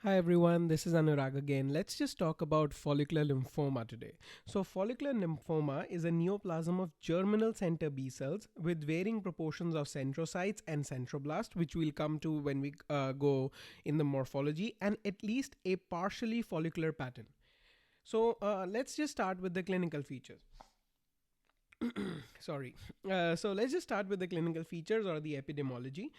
Hi everyone, this is Anurag again. Let's just talk about follicular lymphoma today. So, follicular lymphoma is a neoplasm of germinal center B cells with varying proportions of centrocytes and centroblast, which we'll come to when we go in the morphology, and at least a partially follicular pattern. So, let's just start with the clinical features. Sorry. So let's just start with the clinical features or the epidemiology.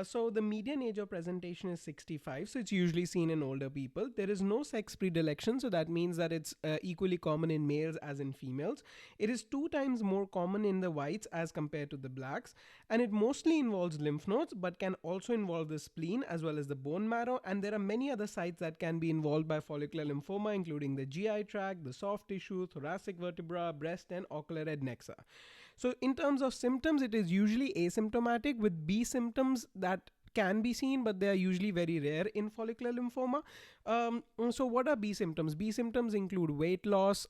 So the median age of presentation is 65, so it's usually seen in older people. There is no sex predilection, so that means that it's equally common in males as in females. It is 2 times more common in the whites as compared to the blacks, and it mostly involves lymph nodes but can also involve the spleen as well as the bone marrow. And there are many other sites that can be involved by follicular lymphoma, including the GI tract, the soft tissue, thoracic vertebra, breast, and ocular adnexa. So, in terms of symptoms, it is usually asymptomatic with B symptoms that can be seen, but they are usually very rare in follicular lymphoma. So, what are B symptoms? B symptoms include weight loss,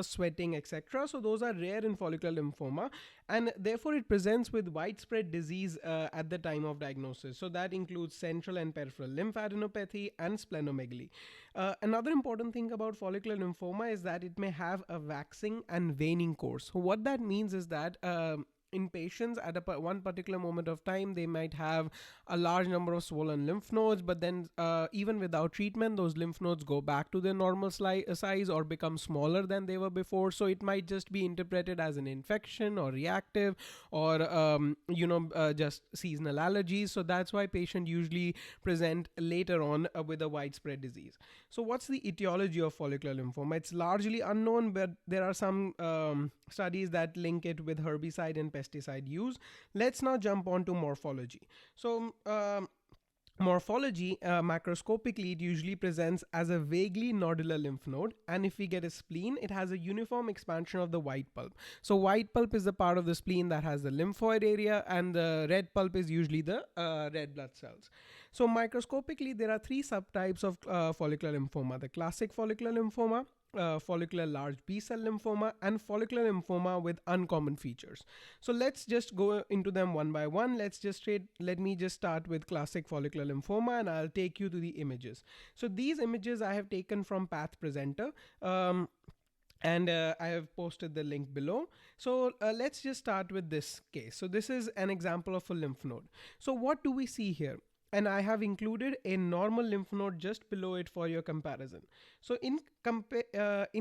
sweating, etc. So those are rare in follicular lymphoma, and therefore it presents with widespread disease at the time of diagnosis. So that includes central and peripheral lymphadenopathy and splenomegaly. Another important thing about follicular lymphoma is that it may have a waxing and waning course. So what that means is that in patients at one particular moment of time, they might have a large number of swollen lymph nodes, but then even without treatment, those lymph nodes go back to their normal size or become smaller than they were before. So it might just be interpreted as an infection or reactive, or just seasonal allergies. So that's why patients usually present later on with a widespread disease. So what's the etiology of follicular lymphoma? It's largely unknown, but there are some studies that link it with herbicide and pesticide use. Let's now jump on to morphology. So, morphology, macroscopically, it usually presents as a vaguely nodular lymph node, and if we get a spleen, it has a uniform expansion of the white pulp. So white pulp is the part of the spleen that has the lymphoid area, and the red pulp is usually the red blood cells. So microscopically, there are three subtypes of follicular lymphoma: the classic follicular lymphoma, follicular large B cell lymphoma, and follicular lymphoma with uncommon features. So let's just go into them one by one. Let me just start with classic follicular lymphoma, and I'll take you to the images. So these images I have taken from Path Presenter. And I have posted the link below. So let's just start with this case. So this is an example of a lymph node. So what do we see here? And I have included a normal lymph node just below it for your comparison. So in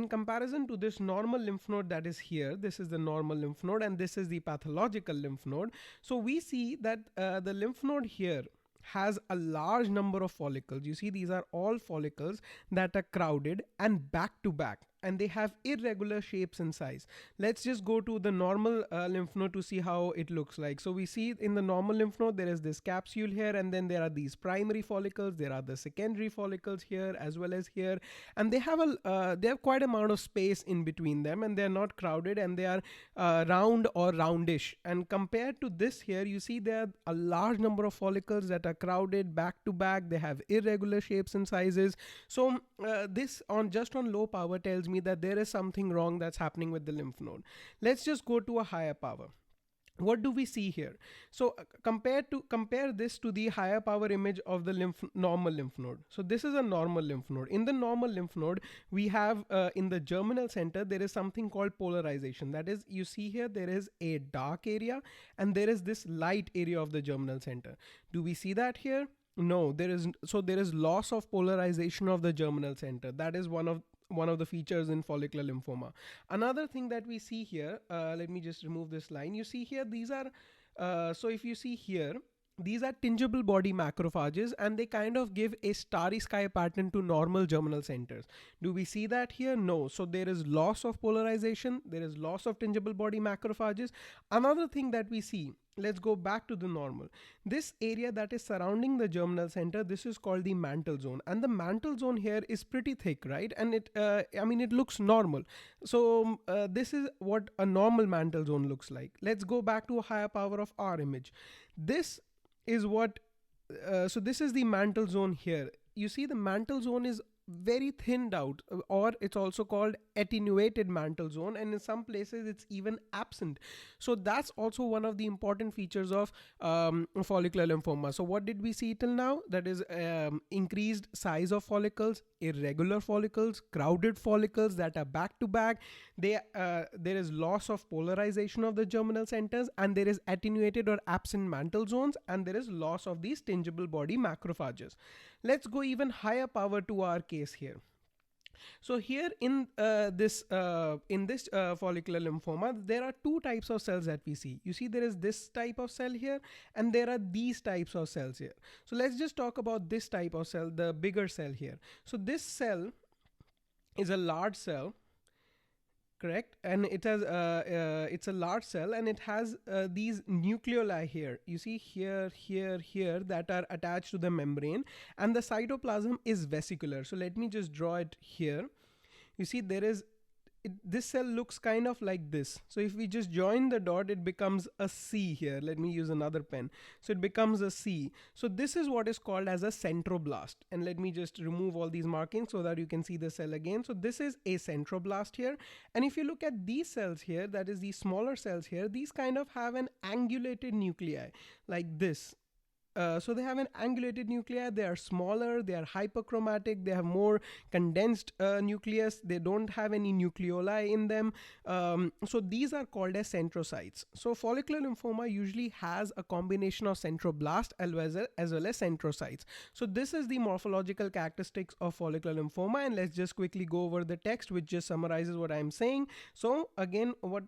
comparison to this normal lymph node that is here, this is the normal lymph node and this is the pathological lymph node. So we see that the lymph node here has a large number of follicles. You see, these are all follicles that are crowded and back to back, and they have irregular shapes and size. Let's just go to the normal lymph node to see how it looks like. So we see in the normal lymph node, there is this capsule here, and then there are these primary follicles. There are the secondary follicles here as well as here, and they have quite amount of space in between them, and they're not crowded, and they are round or roundish. And compared to this here, you see there are a large number of follicles that are crowded back to back. They have irregular shapes and sizes. So this on low power tells me that there is something wrong that's happening with the lymph node. Let's just go to a higher power. What do we see here? So compare this to the higher power image of the normal lymph node. So this is a normal lymph node. In the normal lymph node, we have in the germinal center, there is something called polarization. That is, you see here, there is a dark area and there is this light area of the germinal center. Do we see that here? No, there is. So there is loss of polarization of the germinal center. That is one of the features in follicular lymphoma. Another thing that we see here, let me just remove this line. You see here, these are, so if you see here, these are tingible body macrophages, and they kind of give a starry sky pattern to normal germinal centers. Do we see that here? No. So there is loss of polarization. There is loss of tingible body macrophages. Another thing that we see, let's go back to the normal. This area that is surrounding the germinal center, this is called the mantle zone, and the mantle zone here is pretty thick, right? And it looks normal. So this is what a normal mantle zone looks like. Let's go back to a higher power of our image. This is what, so this is the mantle zone here. You see the mantle zone is very thinned out, or it's also called attenuated mantle zone, and in some places it's even absent. So that's also one of the important features of follicular lymphoma. So what did we see till now? That is increased size of follicles, irregular follicles, crowded follicles that are back to back. There is loss of polarization of the germinal centers, and there is attenuated or absent mantle zones, and there is loss of these tingible body macrophages. Let's go even higher power to our case here. So here in this follicular lymphoma, there are two types of cells that we see. You see there is this type of cell here, and there are these types of cells here. So let's just talk about this type of cell, the bigger cell here. So this cell is a large cell, correct, and it has it's a large cell, and it has these nucleoli here, you see here, here, that are attached to the membrane, and the cytoplasm is vesicular. So let me just draw it here. You see there is this cell looks kind of like this. So if we just join the dot, it becomes a C here. Let me use another pen. So it becomes a C. So this is what is called as a centroblast. And let me just remove all these markings so that you can see the cell again. So this is a centroblast here. And if you look at these cells here, that is these smaller cells here, these kind of have an angulated nuclei like this. So they have an angulated nuclei, they are smaller, they are hyperchromatic, they have more condensed nucleus, they don't have any nucleoli in them. So these are called as centrocytes. So follicular lymphoma usually has a combination of centroblast as well as centrocytes. So this is the morphological characteristics of follicular lymphoma, and let's just quickly go over the text which just summarizes what I'm saying. So again, what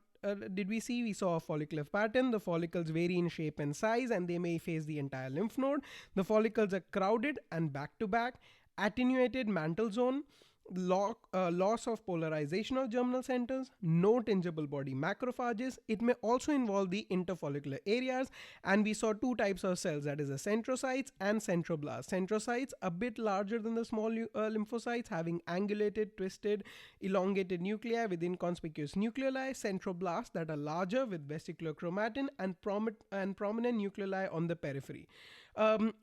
did we see? We saw a follicular pattern. The follicles vary in shape and size, and they may face the entire lymph node. The follicles are crowded and back to back. Attenuated mantle zone. Loss of polarization of germinal centers, no tingible body macrophages. It may also involve the interfollicular areas, and we saw two types of cells, that is the centrocytes and centroblasts. Centrocytes a bit larger than the small lymphocytes, having angulated, twisted, elongated nuclei with inconspicuous nucleoli. Centroblasts that are larger with vesicular chromatin and prominent nucleoli on the periphery. And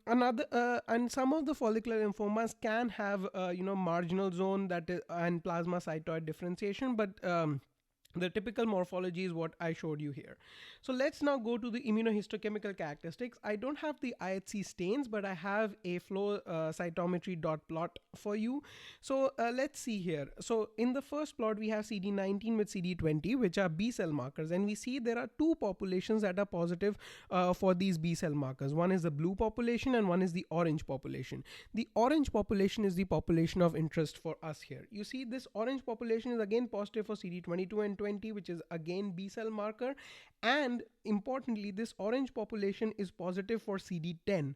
some of the follicular lymphomas can have marginal zone that is and plasmacytoid differentiation, but the typical morphology is what I showed you here. So let's now go to the immunohistochemical characteristics. I don't have the IHC stains, but I have a flow cytometry dot plot for you. So let's see here. So in the first plot, we have CD19 with CD20, which are B cell markers. And we see there are two populations that are positive for these B cell markers. One is the blue population and one is the orange population. The orange population is the population of interest for us here. You see this orange population is again positive for CD22 and 20, which is again B cell marker. And importantly, this orange population is positive for CD10.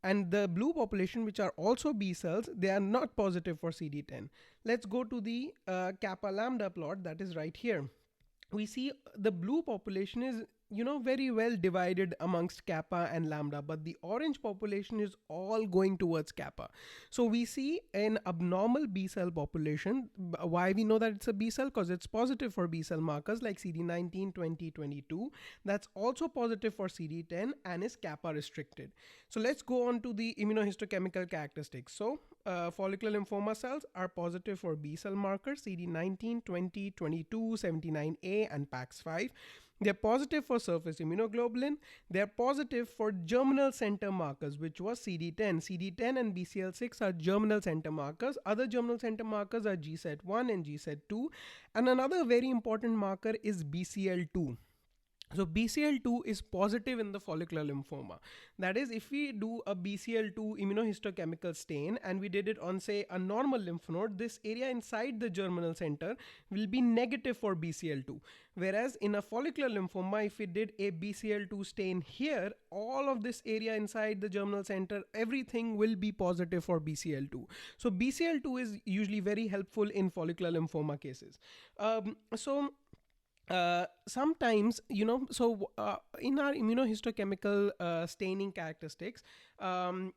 And the blue population, which are also B cells, they are not positive for CD10. Let's go to the kappa lambda plot that is right here. We see the blue population is very well divided amongst kappa and lambda, but the orange population is all going towards kappa. So we see an abnormal B cell population. Why we know that it's a B cell? Because it's positive for B cell markers like CD19, 20, 22. That's also positive for CD10 and is kappa restricted. So let's go on to the immunohistochemical characteristics. So follicular lymphoma cells are positive for B cell markers CD19, 20, 22, 79A and PAX5. They're positive for surface immunoglobulin. They're positive for germinal center markers, which was CD10. CD10 and BCL6 are germinal center markers. Other germinal center markers are GSET1 and GSET2. And another very important marker is BCL2. So BCL2 is positive in the follicular lymphoma. That is, if we do a BCL2 immunohistochemical stain and we did it on, say, a normal lymph node, this area inside the germinal center will be negative for BCL2. Whereas in a follicular lymphoma, if we did a BCL2 stain here, all of this area inside the germinal center, everything will be positive for BCL2. So BCL2 is usually very helpful in follicular lymphoma cases. Sometimes, in our immunohistochemical staining characteristics, for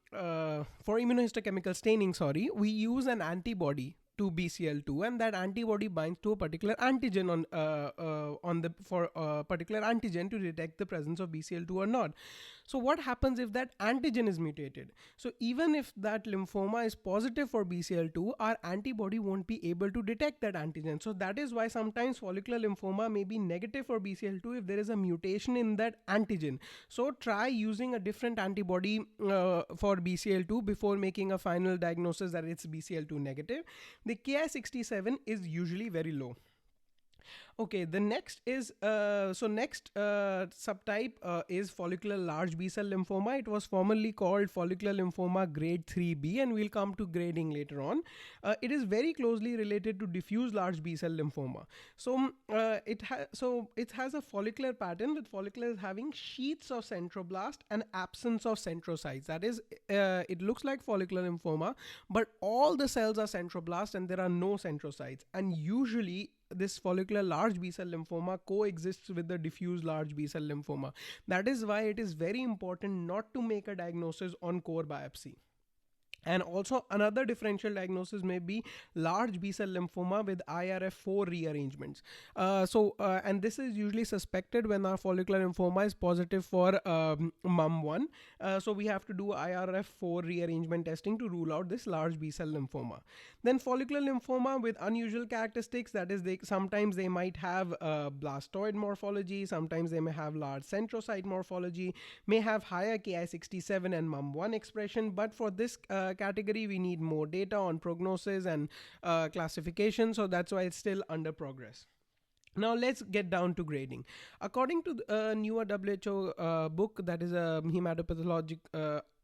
immunohistochemical staining, we use an antibody to BCL2, and that antibody binds to a particular antigen for a particular antigen to detect the presence of BCL2 or not. So what happens if that antigen is mutated? So even if that lymphoma is positive for BCL2, our antibody won't be able to detect that antigen. So that is why sometimes follicular lymphoma may be negative for BCL2 if there is a mutation in that antigen. So try using a different antibody for BCL2 before making a final diagnosis that it's BCL2 negative. The Ki67 is usually very low. Okay, the next is next subtype is follicular large B cell lymphoma. It was formerly called follicular lymphoma grade 3B, and we'll come to grading later on. It is very closely related to diffuse large B cell lymphoma. It has a follicular pattern with follicles having sheets of centroblast and absence of centrocytes. That is, it looks like follicular lymphoma, but all the cells are centroblast and there are no centrocytes. And usually this follicular large B cell lymphoma coexists with the diffuse large B cell lymphoma. That is why it is very important not to make a diagnosis on core biopsy. And also another differential diagnosis may be large B cell lymphoma with IRF4 rearrangements. And this is usually suspected when our follicular lymphoma is positive for M.B.B.S. So we have to do IRF4 rearrangement testing to rule out this large B cell lymphoma. Then follicular lymphoma with unusual characteristics, that is, sometimes they might have blastoid morphology, sometimes they may have large centrocyte morphology, may have higher Ki67 and M.B.B.S expression, but for this category we need more data on prognosis and classification, so that's why it's still under progress. Now let's get down to grading. According to the newer WHO book, that is a hematopathologic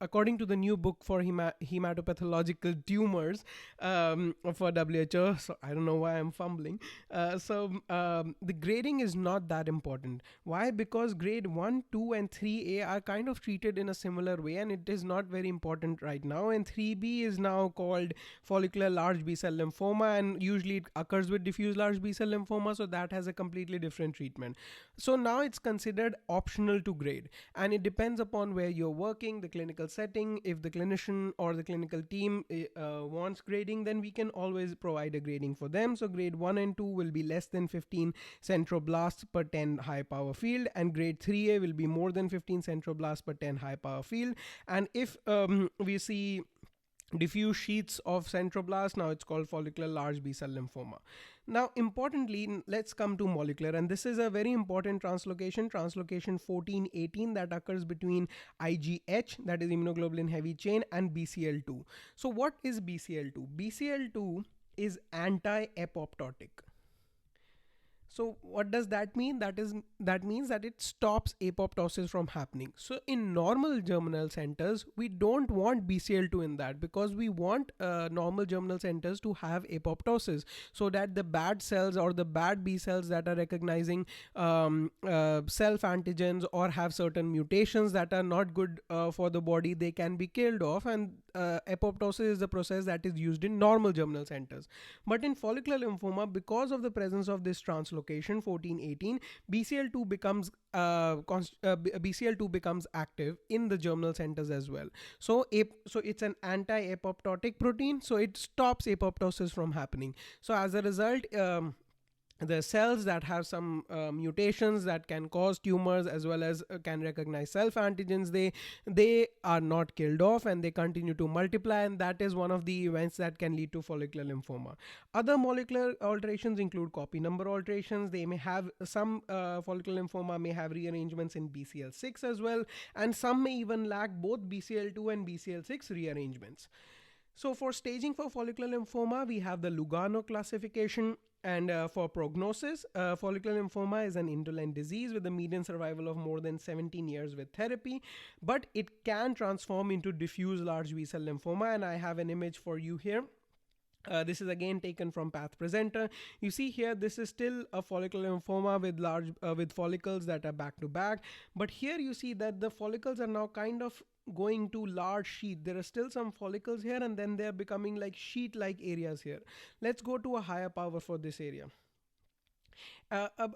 according to the new book for hematopathological tumors for WHO, so I don't know why I'm fumbling. The grading is not that important. Why? Because grade 1, 2 and 3A are kind of treated in a similar way, and it is not very important right now. And 3B is now called follicular large B cell lymphoma, and usually it occurs with diffuse large B cell lymphoma, so that has a completely different treatment. So now it's considered optional to grade, and it depends upon where you're working, the clinical setting. If the clinician or the clinical team wants grading, then we can always provide a grading for them. So grade 1 and 2 will be less than 15 centroblasts per 10 high power field, and grade 3A will be more than 15 centroblasts per 10 high power field. And if we see diffuse sheets of centroblast, now it's called follicular large B cell lymphoma. Now importantly, let's come to molecular, and this is a very important translocation 1418, that occurs between IgH, that is immunoglobulin heavy chain, and BCL2. So what is BCL2? BCL2 is anti-apoptotic. So what does that mean? That means that it stops apoptosis from happening. So in normal germinal centers, we don't want BCL2 in that, because we want normal germinal centers to have apoptosis, so that the bad cells or the bad B cells that are recognizing self antigens or have certain mutations that are not good for the body, they can be killed off. And apoptosis is the process that is used in normal germinal centers. But in follicular lymphoma, because of the presence of this translocation 1418, BCL2 becomes active in the germinal centers as well. So it's an anti-apoptotic protein, so it stops apoptosis from happening. So as a result, the cells that have some mutations that can cause tumors, as well as can recognize self antigens, they are not killed off, and they continue to multiply, and that is one of the events that can lead to follicular lymphoma. Other molecular alterations include copy number alterations. They may have some follicular lymphoma may have rearrangements in BCL6 as well, and some may even lack both BCL2 and BCL6 rearrangements. So for staging for follicular lymphoma, we have the Lugano classification. And for prognosis, follicular lymphoma is an indolent disease with a median survival of more than 17 years with therapy, but it can transform into diffuse large B cell lymphoma, and I have an image for you here. This is again taken from Path Presenter. You see here, this is still a follicular lymphoma with follicles that are back to back, but here you see that the follicles are now kind of going to large sheet. There are still some follicles here, and then they're becoming like sheet-like areas here. Let's go to a higher power for this area.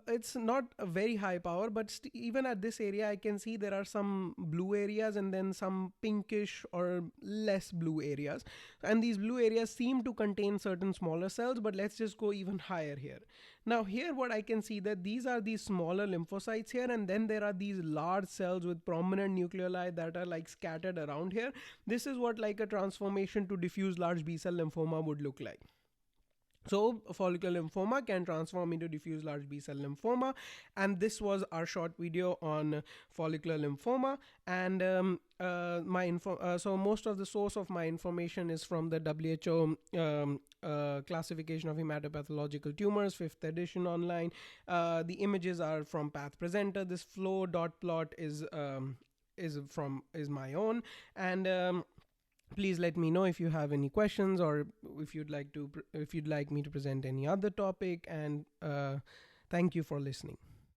It's not a very high power, but even at this area, I can see there are some blue areas and then some pinkish or less blue areas. And these blue areas seem to contain certain smaller cells, but let's just go even higher here. Now here what I can see that these are these smaller lymphocytes here, and then there are these large cells with prominent nucleoli that are like scattered around here. This is what like a transformation to diffuse large B-cell lymphoma would look like. So follicular lymphoma can transform into diffuse large B-cell lymphoma, and this was our short video on follicular lymphoma. And so most of the source of my information is from the WHO classification of hematopathological tumors, 5th edition online. The images are from Path Presenter. This flow dot plot is my own, and please let me know if you have any questions, or if you'd like me to present any other topic. And thank you for listening.